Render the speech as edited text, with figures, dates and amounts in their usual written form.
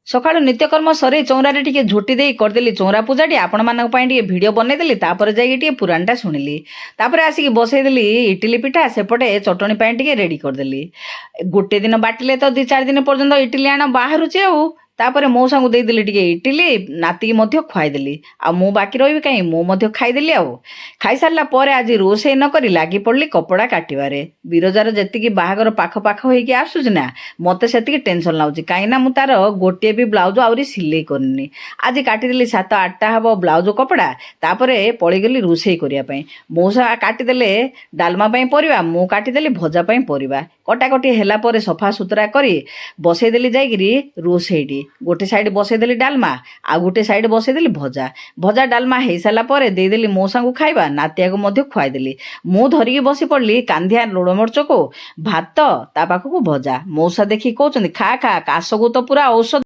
ସକାଳୁ ନିତ୍ୟକର୍ମ ସରି ଚଉଁରାରେ ଟିକେ ଝୋଟି ଦେଇ କରିଦେଲି ଚଉଁରା ପୂଜାଟି ଆପଣମାନଙ୍କ ପାଇଁ ଟିକେ ଭିଡ଼ିଓ ବନେଇଦେଲି। ତାପରେ ଯାଇକି ଟିକେ ପୁରାଣଟା ଶୁଣିଲି। ତାପରେ ଆସିକି ବସେଇଦେଲି ଇଟିଲି ପିଠା, ସେପଟେ ଚଟଣି ପାଇଁ ଟିକେ ରେଡ଼ି କରିଦେଲି। ଗୋଟେ ଦିନ ବାଟିଲେ ତ 2-4 ଦିନ ପର୍ଯ୍ୟନ୍ତ ଇଟିଲି ଆଣ ବାହାରୁଛି ଆଉ। ତାପରେ ମଉସାଙ୍କୁ ଦେଇଦେଲି ଟିକେ ଇଟିଲି, ନାତିକି ମଧ୍ୟ ଖୁଆଇଦେଲି। ଆଉ ମୁଁ ବାକି ରହିବି କାହିଁ, ମୁଁ ମଧ୍ୟ ଖାଇଦେଲି ଆଉ। ଖାଇସାରିଲା ପରେ ଆଜି ରୋଷେଇ ନ କରି ଲାଗି ପଡ଼ିଲି କପଡ଼ା କାଟିବାରେ। ବିରଜାର ଯେତିକି ବାହାଘର ପାଖ ପାଖ ହେଇକି ଆସୁଛି ନା, ମୋତେ ସେତିକି ଟେନସନ୍ ଲାଗୁଛି। କାହିଁକିନା ମୁଁ ତାର ଗୋଟିଏ ବି ବ୍ଲାଉଜ୍ ଆହୁରି ସିଲେଇ କରିନି। ଆଜି କାଟିଦେଲି 7-8ଟା ହେବ ବ୍ଲାଉଜ୍ କପଡ଼ା। ତାପରେ ପଳେଇଗଲି ରୋଷେଇ କରିବା ପାଇଁ। ମଉସା କାଟିଦେଲେ ଡାଲମା ପାଇଁ ପରିବା, ମୁଁ କାଟିଦେଲି ଭଜା ପାଇଁ ପରିବା। କଟାକଟି ହେଲା ପରେ ସଫାସୁତୁରା କରି ବସେଇଦେଲି ଯାଇକିରି ରୋଷେଇଟି। ଗୋଟେ ସାଇଡ଼୍ ବସେଇଦେଲି ଡାଲମା, ଆଉ ଗୋଟେ ସାଇଡ଼୍ ବସେଇଦେଲି ଭଜା। ଭଜା ଡାଲମା ହେଇସାରିଲା ପରେ ଦେଇଦେଲି ମଉସାଙ୍କୁ ଖାଇବା, ନାତିଆକୁ ମଧ୍ୟ ଖୁଆଇଦେଲି। ମୁଁ ଧରିକି ବସି ପଡ଼ିଲି କାନ୍ଧିଆ ଲୁଣ ମରିଚକୁ, ଭାତ ତା ପାଖକୁ ଭଜା। ମଉସା ଦେଖିକି କହୁଛନ୍ତି, ଖା ଖା, କାଶକୁ ତ ପୁରା ଔଷଧ।